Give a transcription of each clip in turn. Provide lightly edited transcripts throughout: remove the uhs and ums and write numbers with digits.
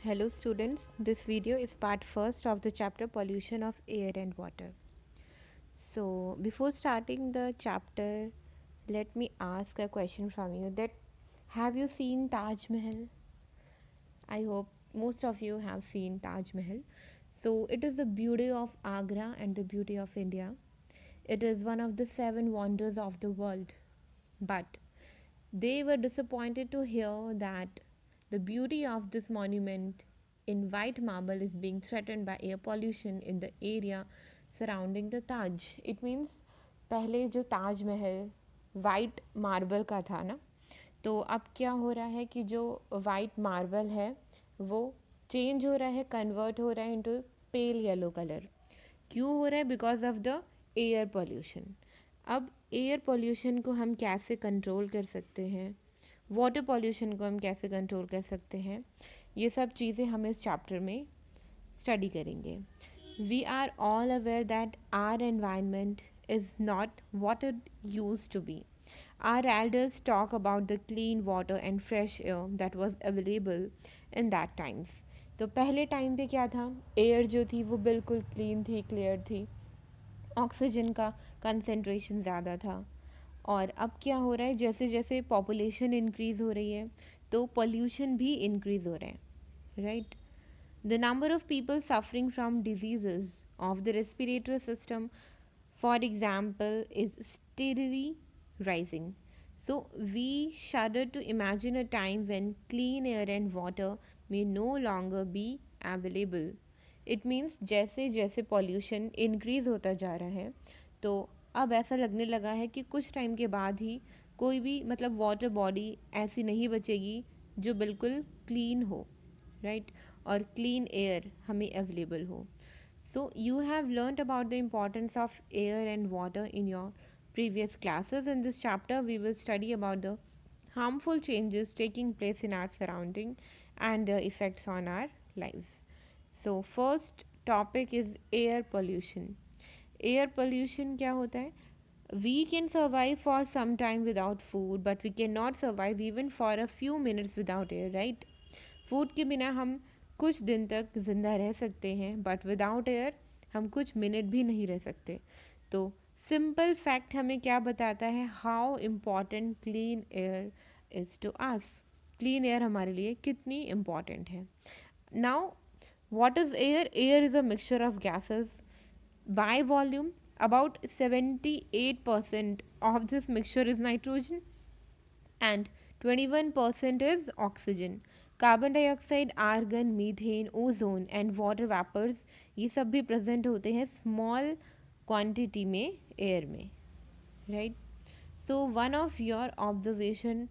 Hello students, this video is part first of the chapter pollution of air and water. So before starting the chapter, let me ask a question from you that have you seen Taj Mahal? I hope most of you have seen Taj Mahal. So it is the beauty of Agra and the beauty of India. It is one of the seven wonders of the world. But they were disappointed to hear that the beauty of this monument in white marble is being threatened by air pollution in the area surrounding the Taj. It means पहले जो Taj Mahal white marble का था ना, तो अब क्या हो रहा है कि जो वाइट मार्बल है वो चेंज हो रहा है, कन्वर्ट हो रहा है इनटू पेल येलो कलर. क्यों हो रहा है? Because of the air pollution. अब एयर पोल्यूशन को हम कैसे कंट्रोल कर सकते हैं, वाटर पोल्यूशन को हम कैसे कंट्रोल कर सकते हैं, ये सब चीज़ें हम इस चैप्टर में स्टडी करेंगे. We are all aware that our environment is not what it used to be. Our elders talk about the clean water and fresh air that was available in that times. तो पहले time पे क्या था, air जो थी वो बिल्कुल clean थी, क्लियर थी, ऑक्सीजन का कंसंट्रेशन ज़्यादा था. और अब क्या हो रहा है, जैसे जैसे पॉपुलेशन इंक्रीज़ हो रही है तो पोल्यूशन भी इंक्रीज़ हो रहा है, right. The number of people suffering from diseases of the respiratory system for example, is steadily rising. So, we shudder to imagine a time when clean air and water may no longer be available. It means जैसे जैसे pollution increase होता जा रहा है तो अब ऐसा लगने लगा है कि कुछ टाइम के बाद ही कोई भी मतलब वाटर बॉडी ऐसी नहीं बचेगी जो बिल्कुल क्लीन हो, राइट, और क्लीन एयर हमें अवेलेबल हो. So, you have learnt about the importance of air and water in your previous classes. In this chapter, we will study about the harmful changes taking place in our surrounding and their effects on our lives. So, first topic is air pollution. Air pollution क्या होता है? We can survive for some time without food, but we cannot survive even for a few minutes without air, right? Food के बिना हम कुछ दिन तक ज़िंदा रह सकते हैं, बट विदाउट एयर हम कुछ मिनट भी नहीं रह सकते. तो सिंपल फैक्ट हमें क्या बताता है, how important clean air is to us. Clean air हमारे लिए कितनी इम्पॉर्टेंट है. Now what is air? Air is a mixture of gases. By volume, about 78% of this mixture is nitrogen and 21% is oxygen. Carbon dioxide, argon, methane, ozone and water vapours ये सब भी present होते हैं small quantity में air में, right. So one of your observation.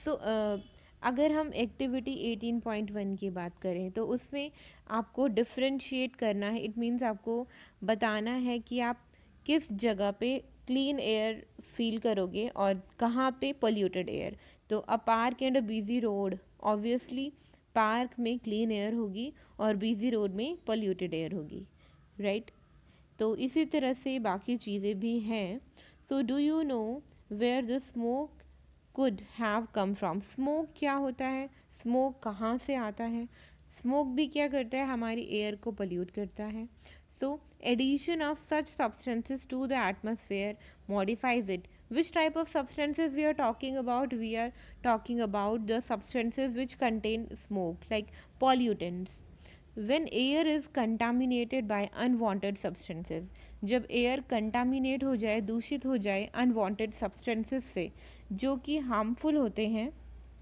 So अगर हम activity 18.1 की बात करें तो उसमें आपको डिफ्रेंशिएट करना है. इट मीन्स आपको बताना है कि आप किस जगह पे क्लीन एयर फील करोगे और कहाँ पे पोल्यूटेड एयर. तो a park and a busy road, obviously park में क्लीन एयर होगी और बिजी रोड में पोल्यूटेड एयर होगी, राइट. तो इसी तरह से बाकी चीज़ें भी हैं. So do you know where the smoke could have come from. Smoke क्या होता है, स्मोक कहाँ से आता है. स्मोक भी क्या करता है, हमारी एयर को पोल्यूट करता है. So addition of such substances to the atmosphere modifies it. which type of substances we are talking about? We are talking about the substances which contain smoke, like pollutants. When air is contaminated by unwanted substances, जब air contaminate हो जाए, दूषित हो जाए unwanted substances से जो कि harmful होते हैं,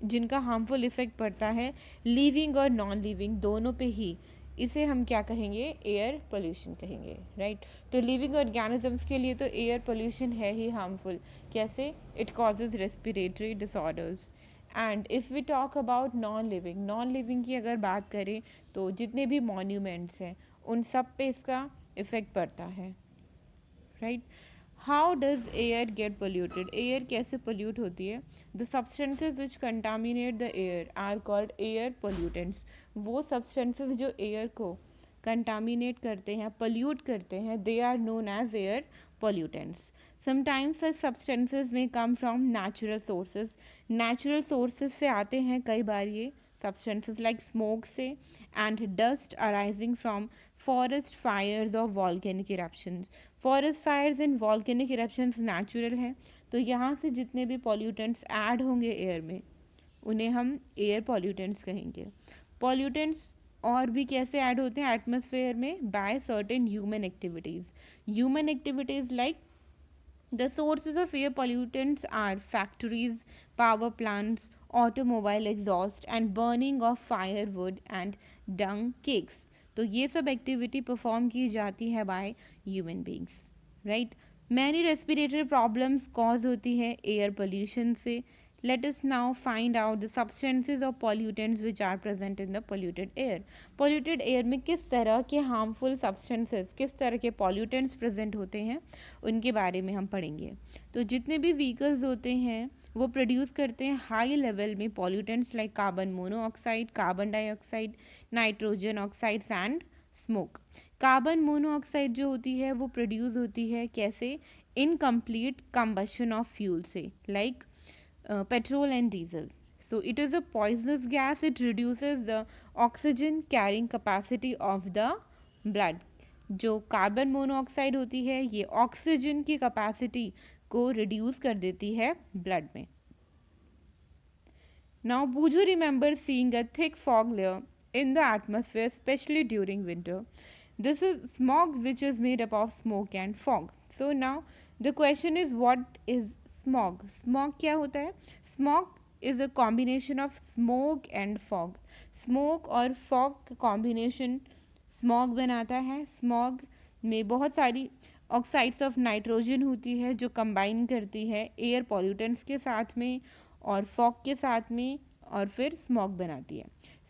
जिनका हार्मफुल इफ़ेक्ट पड़ता है लिविंग और नॉन लिविंग दोनों पे ही, इसे हम क्या कहेंगे, एयर पोल्यूशन कहेंगे, राइट. तो लिविंग ऑर्गेनिजम्स के लिए तो एयर पोल्यूशन है ही हार्मफुल. कैसे? It causes respiratory disorders. And if we talk about non living की अगर बात करें तो जितने भी मॉन्यूमेंट्स हैं उन सब पे इसका इफ़ेक्ट पड़ता है, right. How does air get polluted. Air कैसे पोल्यूट होती है? The substances which contaminate the air are called air pollutants. वो सब्सटेंसेज जो एयर को कंटामिनेट करते हैं, पोल्यूट करते हैं, they are known as air pollutants. Sometimes such substances may come from natural sources. Natural sources से आते हैं कई बार ये substances like smoke से and dust arising from forest fires or volcanic eruptions. Forest fires and volcanic eruptions natural हैं, तो यहाँ से जितने भी pollutants ऐड होंगे एयर में उन्हें हम एयर पॉल्यूटेंट्स कहेंगे. पॉल्यूटेंट्स और भी कैसे ऐड होते हैं एटमॉस्फेयर में? By certain human activities. Human activities like the sources of air pollutants are factories, power plants, automobile exhaust and burning of firewood and dung cakes. तो ये सब एक्टिविटी परफॉर्म की जाती है by human beings, right. Many respiratory problems cause होती है air pollution से. Let us now find out the substances or pollutants which are present in the polluted air. Polluted air में किस तरह के harmful substances, किस तरह के pollutants present होते हैं, उनके बारे में हम पढ़ेंगे. तो जितने भी vehicles होते हैं वो प्रोड्यूस करते हैं हाई लेवल में pollutants like carbon monoxide, carbon dioxide, nitrogen oxides and smoke. Carbon monoxide जो होती है वो प्रोड्यूस होती है कैसे? इनकम्प्लीट कंबशन ऑफ फ्यूल से, like petrol and diesel. So it is a poisonous gas. It reduces the oxygen carrying capacity of the blood. जो carbon monoxide होती है ये ऑक्सीजन की कैपेसिटी को रिड्यूस कर देती है ब्लड में. Now would you remember seeing a thick fog layer in the atmosphere especially during winter? This is smog which is made up of smoke and fog. So now the question is what is smog? Smog क्या होता है? Smog is a combination of smoke and fog. Smoke और fog का combination smog बनाता है. Smog में बहुत सारी ऑक्साइड्स ऑफ नाइट्रोजन होती है जो कंबाइन करती है एयर पॉल्यूटेंट्स के साथ में और फॉग के साथ में और फिर स्मॉग बनाती है.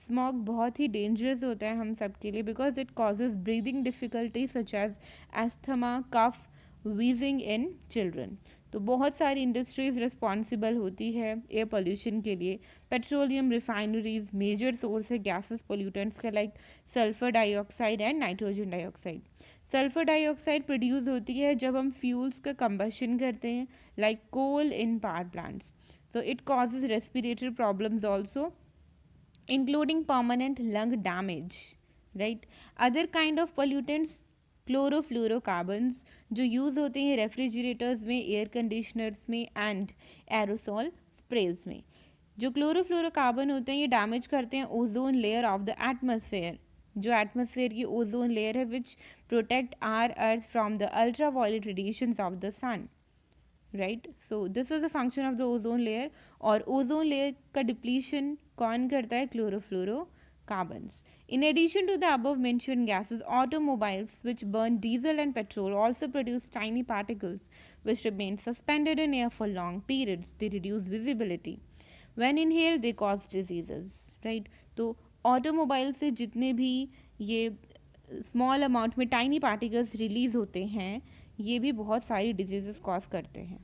स्मॉग बहुत ही डेंजरस होता है हम सब के लिए because it causes breathing difficulty such as asthma, cough, wheezing in children. तो बहुत सारी इंडस्ट्रीज रिस्पॉन्सिबल होती है एयर पोल्यूशन के लिए. पेट्रोलियम रिफाइनरीज मेजर सोर्स है गैसेस पोल्यूटेंट्स का like sulphur dioxide and nitrogen dioxide. Sulphur dioxide produce होती है जब हम फ्यूल्स का कंबशन करते हैं like coal in power plants. So it causes respiratory problems also, including permanent lung damage, right? Other kind of pollutants, chlorofluorocarbons जो use होते हैं रेफ्रिजरेटर्स में, एयर कंडीशनर्स में एंड एरोसोल स्प्रेज में. जो क्लोरोफ्लोरोकार्बन होते हैं ये डैमेज करते हैं ozone layer of the atmosphere. जो एटमॉस्फेयर की ओजोन लेयर है which protect our earth from the ultraviolet radiations of the sun, right. So this is the function of the ozone layer. और ozone layer का depletion कौन करता है? Chlorofluorocarbons. In addition to the above mentioned gases, automobiles which burn diesel and petrol also produce tiny particles which remain suspended in air for long periods. They reduce visibility. When inhaled, they cause diseases. Right? तो automobile से जितने भी ये small amount में tiny particles release होते हैं ये भी बहुत सारी डिजीजेस कॉज करते हैं.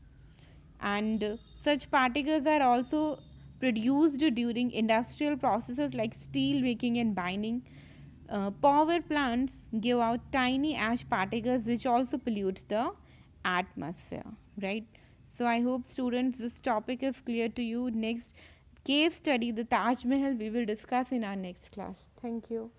And such particles are also produced during industrial processes like steel making and binding. Power plants give out tiny ash particles which also pollute the atmosphere, right? So I hope students this topic is clear to you. Next case study, the Taj Mahal, we will discuss in our next class. Thank you.